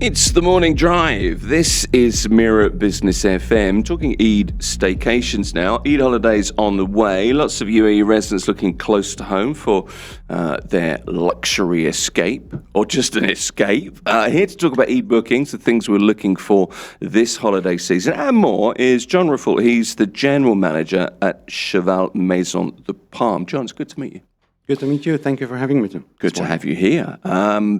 It's the morning drive. This is Mirror Business FM, talking Eid staycations now. Eid holidays on the way. Lots of UAE residents looking close to home for their luxury escape, or just an escape. Here to talk about Eid bookings, the things we're looking for this holiday season, and more, is John Raffoul. He's the general manager at Cheval Maison, the Palm. John, it's good to meet you. Good to meet you. Thank you for having me, Tim. Good to have you here.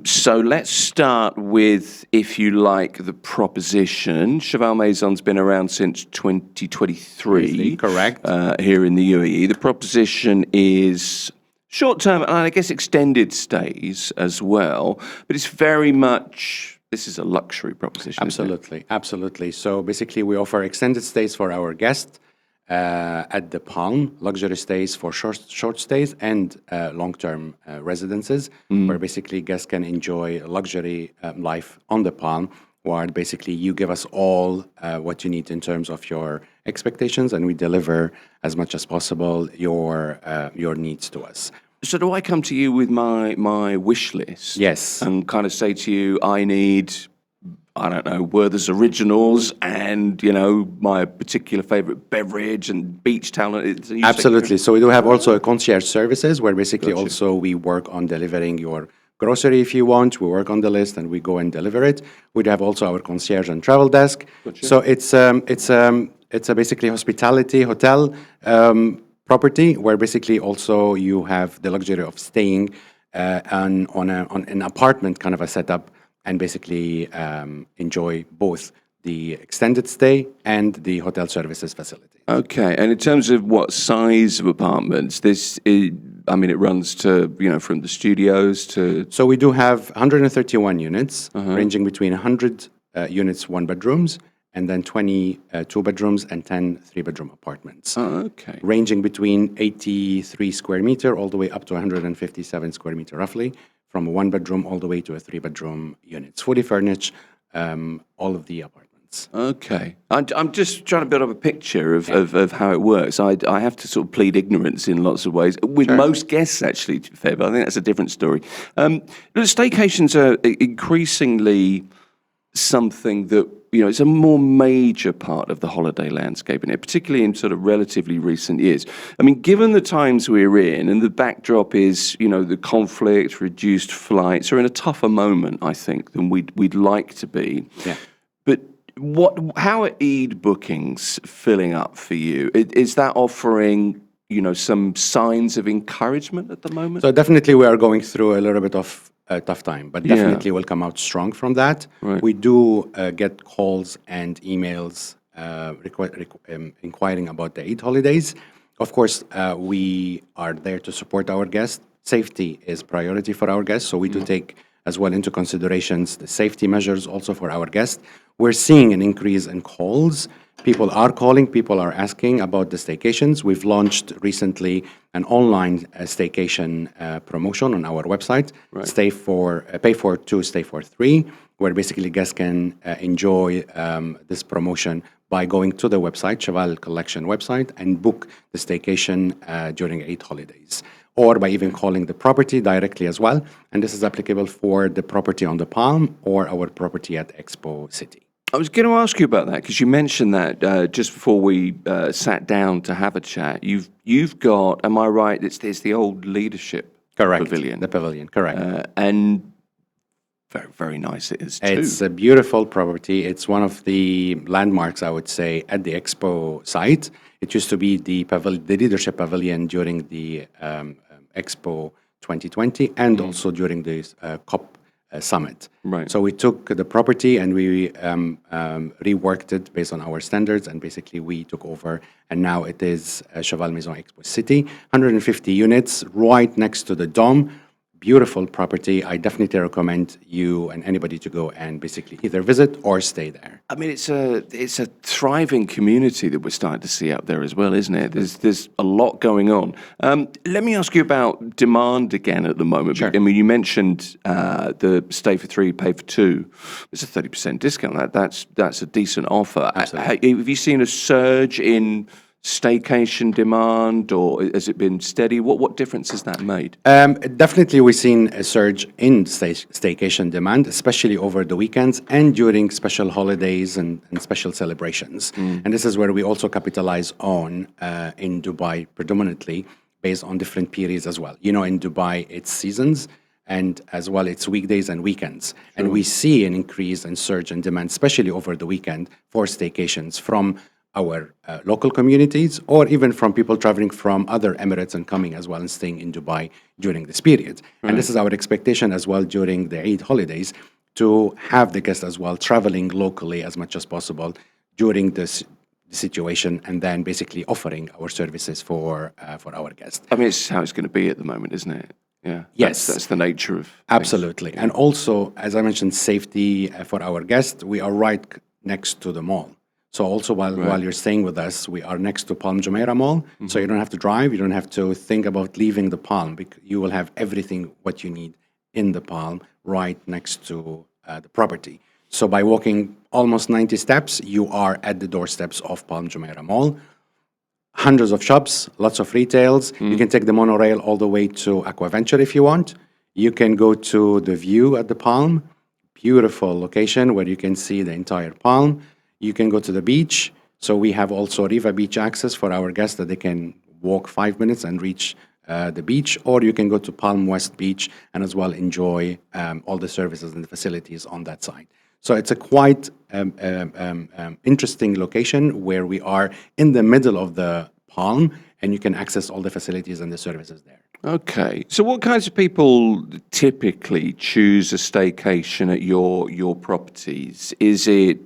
So let's start with, if you like, the proposition. Cheval Maison's been around since 2023. Correct. Here in the UAE. The proposition is short-term and I guess extended stays as well, but it's very much, this is a luxury proposition. Absolutely. Absolutely. So basically we offer extended stays for our guests at the Palm, luxury stays for short stays and long-term residences, where basically guests can enjoy luxury life on the Palm, where basically you give us all what you need in terms of your expectations, and we deliver as much as possible your needs to us. So do I come to you with my wish list? Yes. And kind of say to you, I need, I don't know, Werther's Originals and, you know, my particular favorite beverage and beach towel. Absolutely. So we do have also a concierge services where basically also we work on delivering your grocery if you want. We work on the list and we go and deliver it. We have also our concierge and travel desk. So it's a basically hospitality hotel property where basically also you have the luxury of staying on an apartment kind of a setup, and basically enjoy both the extended stay and the hotel services facility. Okay, and in terms of what size of apartments, it runs to, you know, from the studios to... So we do have 131 units, ranging between 100 units, one-bedrooms, and then 20 two-bedrooms and 10 three-bedroom apartments. Okay. Ranging between 83 square meter all the way up to 157 square meter roughly, from a one-bedroom all the way to a three-bedroom units, fully furnished, all of the apartments. Okay. I'm just trying to build up a picture of how it works. I have to sort of plead ignorance in lots of ways, with most guests, actually, to be fair, but I think that's a different story. Staycations are increasingly something that, you know, it's a more major part of the holiday landscape, and particularly in sort of relatively recent years. I mean, given the times we're in, and the backdrop is, you know, the conflict, reduced flights, are in a tougher moment, I think, than we'd like to be. Yeah. But how are Eid bookings filling up for you? Is that offering, you know, some signs of encouragement at the moment? So definitely we are going through a little bit of a tough time, but definitely we'll come out strong from that. Right. We do get calls and emails inquiring about the Eid holidays. Of course, we are there to support our guests. Safety is priority for our guests, so we do take as well into considerations the safety measures also for our guests. We're seeing an increase in calls. People are calling, people are asking about the staycations. We've launched recently an online staycation promotion on our website, Pay for two, stay for three, where basically guests can enjoy this promotion by going to the website, Cheval Collection website, and book the staycation during Eid holidays, or by even calling the property directly as well. And this is applicable for the property on the Palm or our property at Expo City. I was going to ask you about that because you mentioned that just before we sat down to have a chat. You've got, am I right? It's the old leadership pavilion. The pavilion, correct. And very, very nice it is too. It's a beautiful property. It's one of the landmarks, I would say, at the Expo site. It used to be the leadership pavilion during the Expo 2020 and also during the COP summit. Right. So we took the property and we reworked it based on our standards, and basically we took over, and now it is Cheval Maison Expo City, 150 units right next to the Dome. Beautiful property. I definitely recommend you and anybody to go and basically either visit or stay there. I mean, it's a thriving community that we're starting to see out there as well, isn't it? There's a lot going on. Let me ask you about demand again at the moment. Sure. I mean, you mentioned the stay for three, pay for two. It's a 30% discount. That's a decent offer. Absolutely. Have you seen a surge in staycation demand, or has it been steady? What difference has that made? Definitely, we've seen a surge in staycation demand, especially over the weekends and during special holidays and special celebrations. And this is where we also capitalize on in Dubai predominantly, based on different periods as well. You know, in Dubai, it's seasons, and as well it's weekdays and weekends. And we see an increase and surge in demand, especially over the weekend, for staycations from our local communities, or even from people traveling from other Emirates and coming as well and staying in Dubai during this period. And this is our expectation as well during the Eid holidays, to have the guests as well traveling locally as much as possible during this situation, and then basically offering our services for our guests. I mean, it's how it's going to be at the moment, isn't it? Yeah. Yes. That's the nature of things. Absolutely. And also, as I mentioned, safety for our guests, we are right next to the mall. So also while you're staying with us, we are next to Palm Jumeirah Mall. So you don't have to drive, you don't have to think about leaving the Palm, because you will have everything what you need in the Palm right next to the property. So by walking almost 90 steps, you are at the doorsteps of Palm Jumeirah Mall. Hundreds of shops, lots of retails. You can take the monorail all the way to Aquaventure if you want. You can go to the view at the Palm, beautiful location where you can see the entire Palm. You can go to the beach. So we have also Riva Beach access for our guests, that they can walk 5 minutes and reach the beach, or you can go to Palm West Beach and as well enjoy all the services and the facilities on that side. So it's a quite interesting location where we are in the middle of the Palm, and you can access all the facilities and the services there. Okay. So what kinds of people typically choose a staycation at your properties? Is it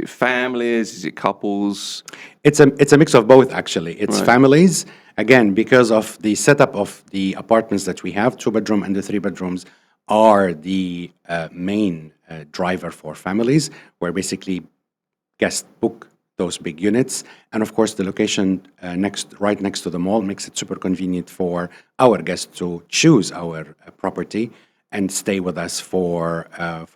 families? Is it couples? It's a mix of both, actually. It's families, again, because of the setup of the apartments that we have. 2-bedroom and the 3 bedrooms are the main driver for families, where basically guests book those big units. And of course, the location right next to the mall makes it super convenient for our guests to choose our property and stay with us for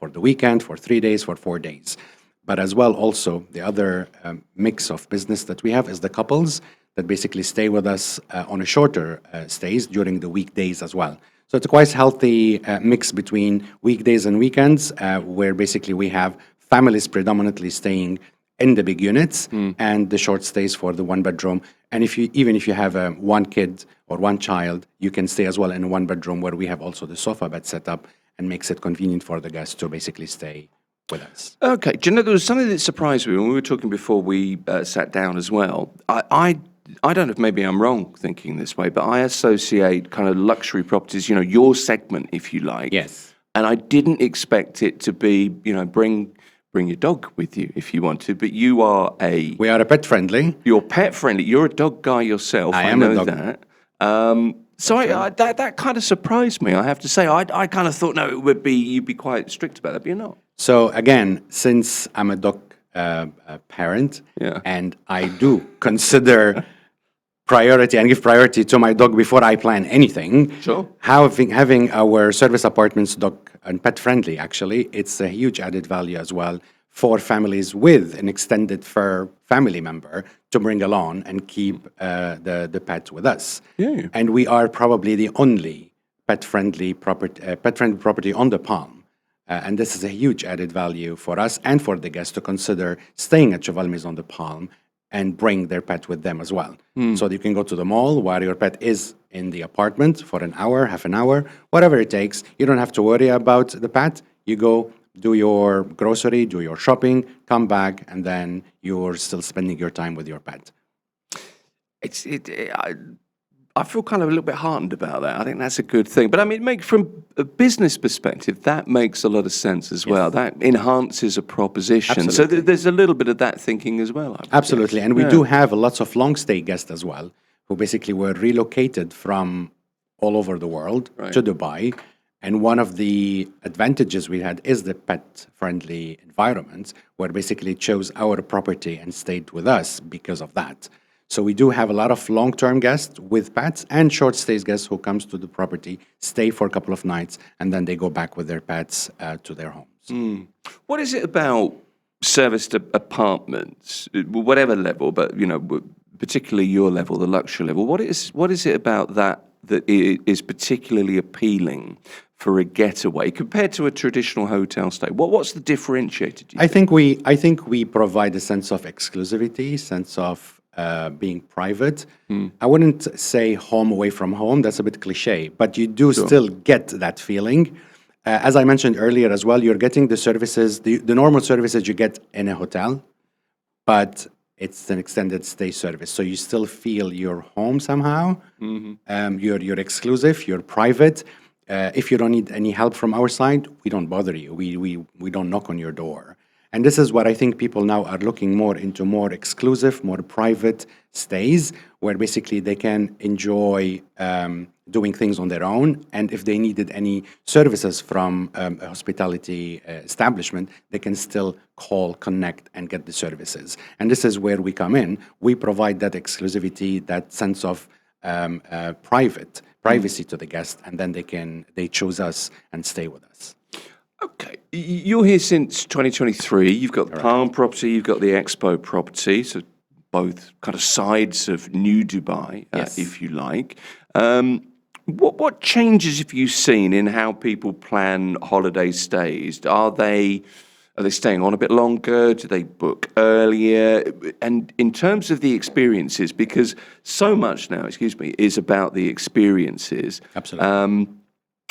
the weekend, for 3 days, for 4 days. But as well, also, the other mix of business that we have is the couples that basically stay with us on a shorter stays during the weekdays as well. So it's a quite healthy mix between weekdays and weekends, where basically we have families predominantly staying in the big units and the short stays for the 1-bedroom. And even if you have one kid or one child, you can stay as well in a 1-bedroom, where we have also the sofa bed set up, and makes it convenient for the guests to basically stay with us. Okay. Do you know, there was something that surprised me when we were talking before we sat down as well. I don't know if maybe I'm wrong thinking this way, but I associate kind of luxury properties, your segment, if you like. Yes. And I didn't expect it to be, bring your dog with you if you want to, but We are a pet friendly. You're pet friendly. You're a dog guy yourself. I am know a dog. that. So that kind of surprised me, I have to say. I kind of thought, no, you'd be quite strict about that, but you're not. So again, since I'm a dog parent, and I do consider priority and give priority to my dog before I plan anything. Sure. Having our service apartments dog and pet friendly, actually, it's a huge added value as well for families with an extended fur family member to bring along and keep the pet with us. Yeah. And we are probably the only pet-friendly property on the Palm. And this is a huge added value for us and for the guests to consider staying at Cheval Maison the Palm and bring their pet with them as well. So you can go to the mall while your pet is in the apartment for an hour, half an hour, whatever it takes. You don't have to worry about the pet. You go, do your grocery, do your shopping, come back, and then you're still spending your time with your pet. I feel kind of a little bit heartened about that. I think that's a good thing. But I mean, from a business perspective, that makes a lot of sense as well. That enhances a proposition. Absolutely. So there's a little bit of that thinking as well. Absolutely. And we do have lots of long stay guests as well, who basically were relocated from all over the world to Dubai. And one of the advantages we had is the pet-friendly environment, where basically chose our property and stayed with us because of that. So we do have a lot of long-term guests with pets and short stays guests who comes to the property, stay for a couple of nights, and then they go back with their pets to their homes. What is it about serviced apartments, whatever level, but particularly your level, the luxury level. What is it about that is particularly appealing for a getaway compared to a traditional hotel stay? What's the differentiator? Do you think? I think we provide a sense of exclusivity, sense of being private. I wouldn't say home away from home. That's a bit cliche, but you do still get that feeling. As I mentioned earlier as well, you're getting the services, the normal services you get in a hotel, but it's an extended stay service. So you still feel you're home somehow. You're exclusive, you're private. If you don't need any help from our side, we don't bother you. We don't knock on your door. And this is what I think people now are looking more into, more exclusive, more private stays, where basically they can enjoy doing things on their own. And if they needed any services from a hospitality establishment, they can still call, connect, and get the services. And this is where we come in. We provide that exclusivity, that sense of privacy to the guest, and then they choose us and stay with us. Okay, you're here since 2023. You've got the Palm property, you've got the Expo property, so both kind of sides of New Dubai, Yes. if you like. What changes have you seen in how people plan holiday stays? Are they staying on a bit longer? Do they book earlier? And in terms of the experiences, because so much now, is about the experiences. Absolutely.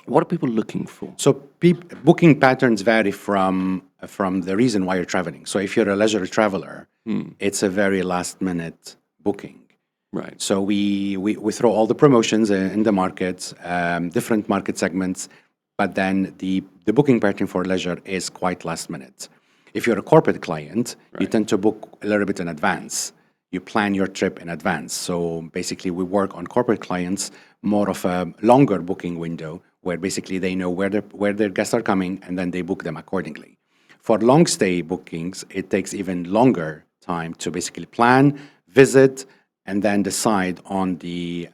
What are people looking for? So booking patterns vary from the reason why you're traveling. So if you're a leisure traveler, it's a very last minute booking. Right. So we throw all the promotions in the markets, different market segments, but then the booking pattern for leisure is quite last minute. If you're a corporate client, you tend to book a little bit in advance. You plan your trip in advance. So basically we work on corporate clients more of a longer booking window, where basically they know where their guests are coming, and then they book them accordingly. For long stay bookings, it takes even longer time to basically plan, visit, and then decide on the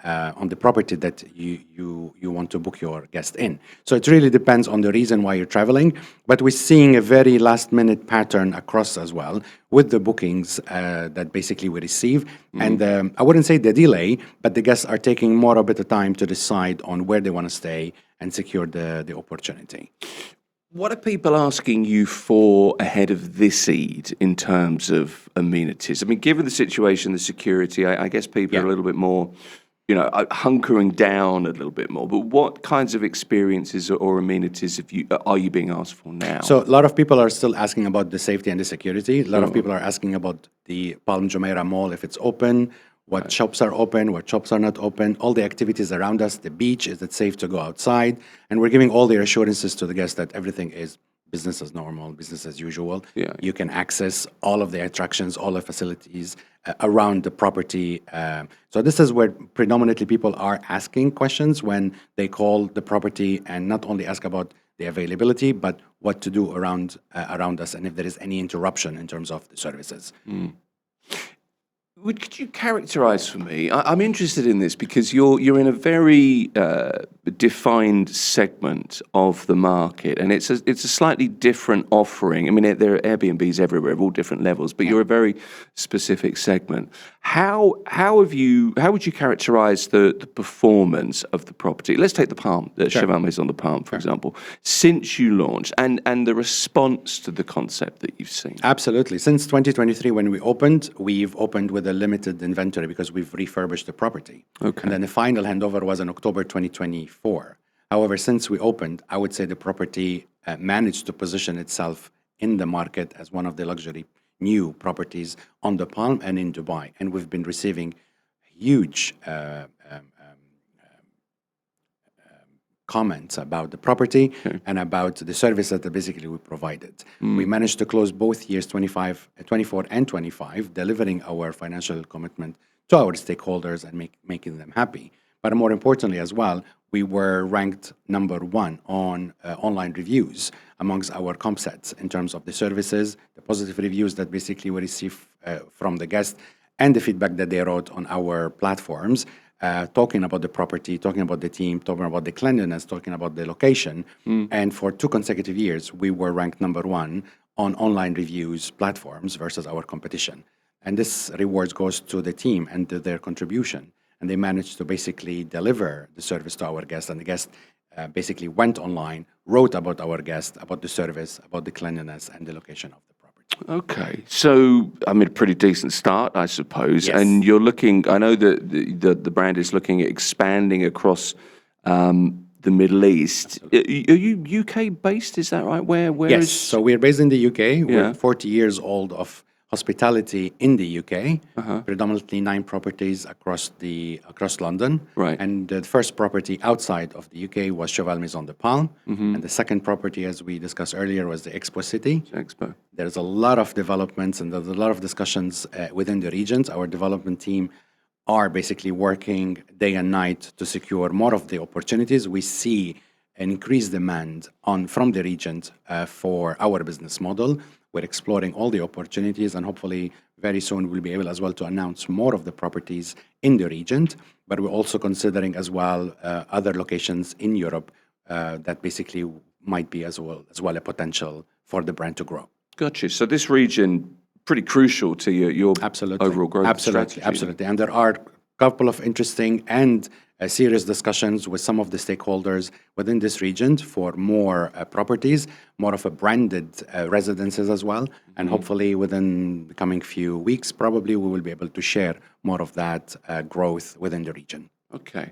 property that you want to book your guest in. So it really depends on the reason why you're traveling, but we're seeing a very last minute pattern across as well with the bookings that basically we receive. And I wouldn't say the delay, but the guests are taking more a bit of time to decide on where they want to stay and secure the opportunity. What are people asking you for ahead of this Eid in terms of amenities? I mean, given the situation, the security, I guess people are a little bit more, hunkering down a little bit more. But what kinds of experiences or amenities are you being asked for now? So a lot of people are still asking about the safety and the security. A lot of people are asking about the Palm Jumeirah Mall, if it's open, what shops are open, what shops are not open, all the activities around us, the beach, is it safe to go outside? And we're giving all the assurances to the guests that everything is business as normal, business as usual. Yeah. You can access all of the attractions, all the facilities around the property. So this is where predominantly people are asking questions when they call the property, and not only ask about the availability, but what to do around us, and if there is any interruption in terms of the services. Could you characterize for me? I'm interested in this because you're in a very defined segment of the market, and it's a slightly different offering. I mean, there are Airbnbs everywhere of all different levels, but you're a very specific segment. How would you characterize the performance of the property? Let's take the Palm, the Cheval Maison, the Palm, for example, since you launched, and the response to the concept that you've seen. Absolutely. Since 2023, when we've opened with a limited inventory because we've refurbished the property. Okay. And then the final handover was in October 2024. However, since we opened, I would say the property managed to position itself in the market as one of the luxury new properties on the Palm and in Dubai. And we've been receiving huge comments about the property and about the service that basically we provided. We managed to close both years, 24 and 25, delivering our financial commitment to our stakeholders and making them happy. But more importantly as well, we were ranked number 1 on online reviews amongst our comp sets in terms of the services, the positive reviews that basically we receive from the guests, and the feedback that they wrote on our platforms. Talking about the property, talking about the team, talking about the cleanliness, talking about the location. And for 2 consecutive years, we were ranked number 1 on online reviews platforms versus our competition. And this rewards goes to the team and to their contribution. And they managed to basically deliver the service to our guests. And the guest basically went online, wrote about our guest, about the service, about the cleanliness and the location of the property. Okay, so I mean, a pretty decent start, I suppose. Yes. And you're looking. I know that the brand is looking at expanding across the Middle East. Are you UK based? Is that right? Where Yes, is- so we're based in the UK. Yeah. We're 40 years old of hospitality in the UK, predominantly 9 properties across London. Right. And the first property outside of the UK was Cheval Maison de Palme. And the second property, as we discussed earlier, was the Expo City. Expo? There's a lot of developments and there's a lot of discussions within the regions. Our development team are basically working day and night to secure more of the opportunities. We see an increased demand from the regions for our business model. We're exploring all the opportunities, and hopefully very soon we'll be able as well to announce more of the properties in the region. But we're also considering as well other locations in Europe that basically might be as well a potential for the brand to grow. Gotcha. So this region pretty crucial to your Absolutely. overall growth Absolutely, strategy. absolutely. And there are a couple of interesting and serious discussions with some of the stakeholders within this region for more properties, more of a branded residences as well. And hopefully within the coming few weeks, probably we will be able to share more of that growth within the region. Okay.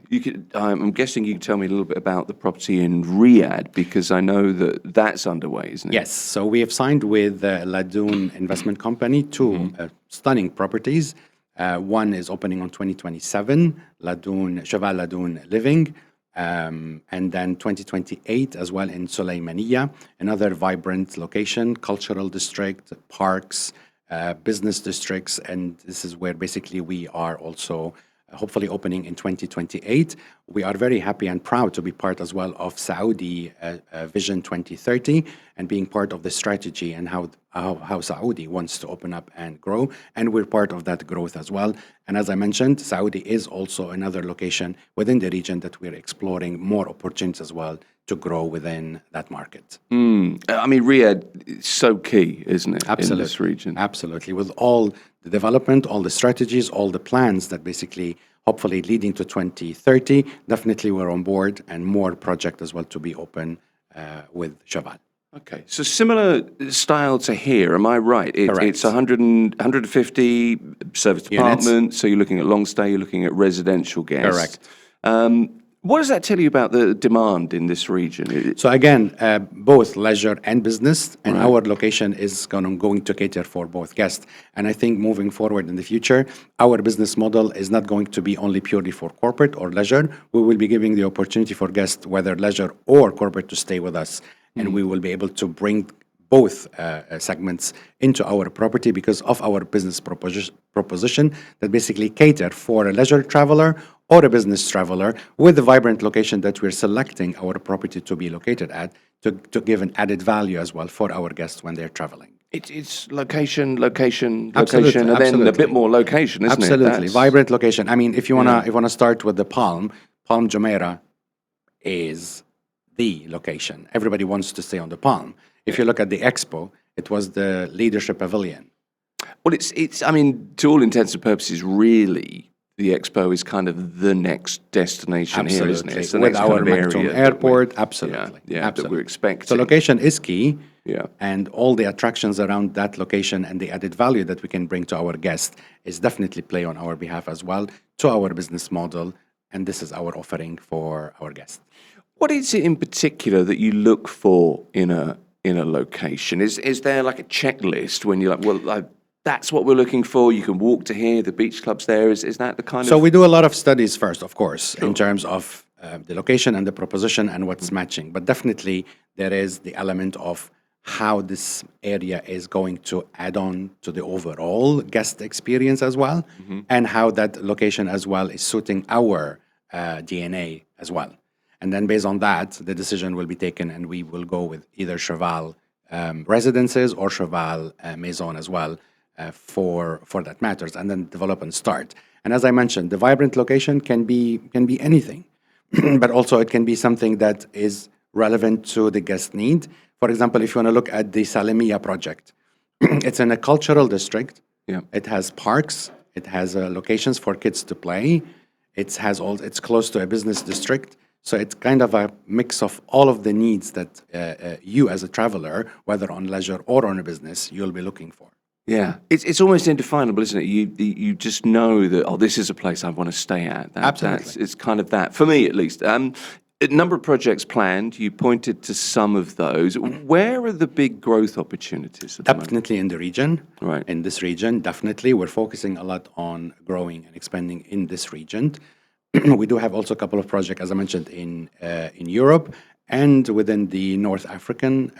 I'm guessing you can tell me a little bit about the property in Riyadh, because I know that that's underway, isn't it? Yes, so we have signed with Ladoun Investment Company 2 stunning properties. One is opening on 2027, Cheval Ladoun Living, and then 2028 as well in Suleymaniya, another vibrant location, cultural district, parks, business districts, and this is where basically we are also hopefully opening in 2028. We are very happy and proud to be part as well of Saudi Vision 2030 and being part of the strategy and how Saudi wants to open up and grow. And we're part of that growth as well. And as I mentioned, Saudi is also another location within the region that we're exploring more opportunities as well to grow within that market. I mean, Riyadh is so key, isn't it, Absolutely. in this region? Absolutely. With all the development, all the strategies, all the plans that basically hopefully leading to 2030, definitely we're on board and more project as well to be open with Cheval. Okay, so similar style to here, am I right? Correct. It's 150 service departments, so you're looking at long stay, you're looking at residential guests. Correct. What does that tell you about the demand in this region? So again, both leisure and business, and our location is going to cater for both guests. And I think moving forward in the future, our business model is not going to be only purely for corporate or leisure. We will be giving the opportunity for guests, whether leisure or corporate, to stay with us. And we will be able to bring both segments into our property because of our business proposition that basically cater for a leisure traveler or a business traveler with the vibrant location that we're selecting our property to be located at to give an added value as well for our guests when they're traveling. It's location, location, Absolutely, and then a absolutely. bit more location, isn't it? Absolutely, vibrant location. I mean, if you wanna start with the Palm Jumeirah is the location. Everybody wants to stay on the Palm. If you look at the Expo, it was the leadership pavilion. Well, it's. I mean, to all intents and purposes, really, the Expo is kind of the next destination here, isn't it? It's the With next our kind of area Maktoum that Airport, we- absolutely. Yeah, that we're expecting. So location is key. Yeah. And all the attractions around that location and the added value that we can bring to our guests is definitely play on our behalf as well to our business model. And this is our offering for our guests. What is it in particular that you look for in a location? Is there like a checklist when you're like, well, that's what we're looking for? You can walk to here, the beach club's there. Is that the kind So of? we do a lot of studies first, of course, in terms of the location and the proposition and what's matching. But definitely there is the element of how this area is going to add on to the overall guest experience as well, and how that location as well is suiting our DNA as well. And then based on that, the decision will be taken and we will go with either Cheval residences or Cheval Maison as well for that matters, and then development start. And as I mentioned, the vibrant location can be anything, but also it can be something that is relevant to the guest need. For example, if you want to look at the Salamiyah project, it's in a cultural district, Yeah. It has parks. It has locations for kids to play. It's close to a business district. So it's kind of a mix of all of the needs that you as a traveler, whether on leisure or on a business, you'll be looking for. Yeah, it's almost indefinable, isn't it? You just know that, this is a place I want to stay at. Absolutely. It's kind of that, for me at least. A number of projects planned. You pointed to some of those. Where are the big growth opportunities at the moment? Definitely in the region. Right. In this region, definitely. We're focusing a lot on growing and expanding in this region. We do have also a couple of projects, as I mentioned, in Europe and within the North African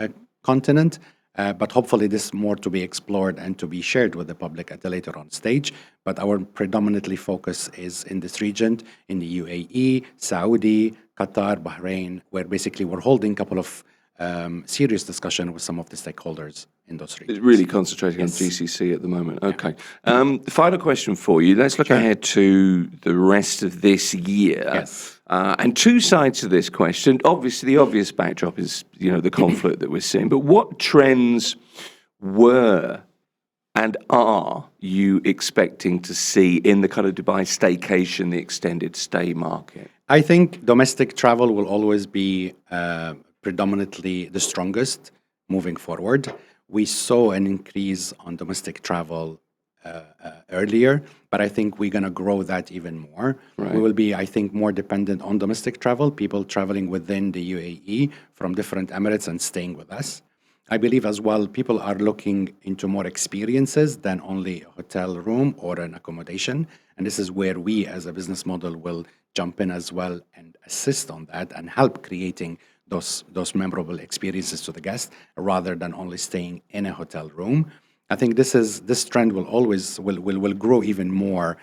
continent. But hopefully this more to be explored and to be shared with the public at a later on stage. But our predominantly focus is in this region, in the UAE, Saudi, Qatar, Bahrain, where basically we're holding a couple of serious discussion with some of the stakeholders in those regions. It's really concentrating on GCC at the moment. Okay. Final question for you. Let's look ahead to the rest of this year. Yes. And two sides to this question. Obviously, the obvious backdrop is, the conflict that we're seeing. But what trends were and are you expecting to see in the kind of Dubai staycation, the extended stay market? I think domestic travel will always be predominantly the strongest moving forward. We saw an increase on domestic travel earlier, but I think we're going to grow that even more. Right. We will be, I think, more dependent on domestic travel, people traveling within the UAE from different Emirates and staying with us. I believe as well, people are looking into more experiences than only a hotel room or an accommodation. And this is where we as a business model will jump in as well and assist on that and help creating those memorable experiences to the guest rather than only staying in a hotel room. I think this trend will grow even more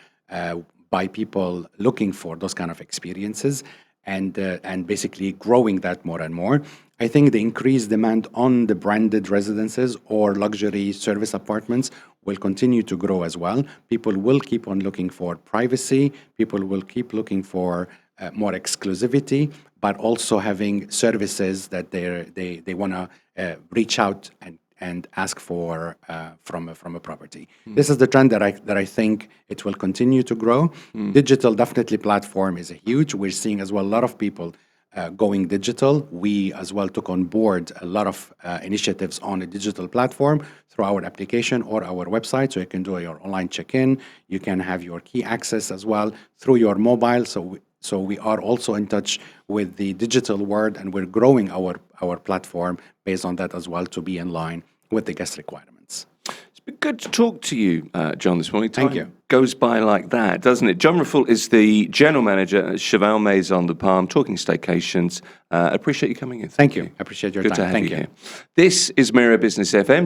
by people looking for those kind of experiences and basically growing that more and more. I think the increased demand on the branded residences or luxury service apartments will continue to grow as well. People will keep on looking for privacy. People will keep looking for more exclusivity, but also having services that they want to reach out and ask for from a property. This is the trend that I think it will continue to grow. Digital definitely platform is a huge. We're seeing as well a lot of people going digital. We as well took on board a lot of initiatives on a digital platform through our application or our website. So you can do your online check-in. You can have your key access as well through your mobile. So we are also in touch with the digital world, and we're growing our platform based on that as well to be in line with the guest requirements. It's been good to talk to you, John, this morning. Thank you. Goes by like that, doesn't it? John Raffoul is the general manager at Cheval Maison de Palm, talking staycations. Appreciate you coming in. Thank you. I appreciate your Good time. to have Thank you you. here. This is Mirror Business FM.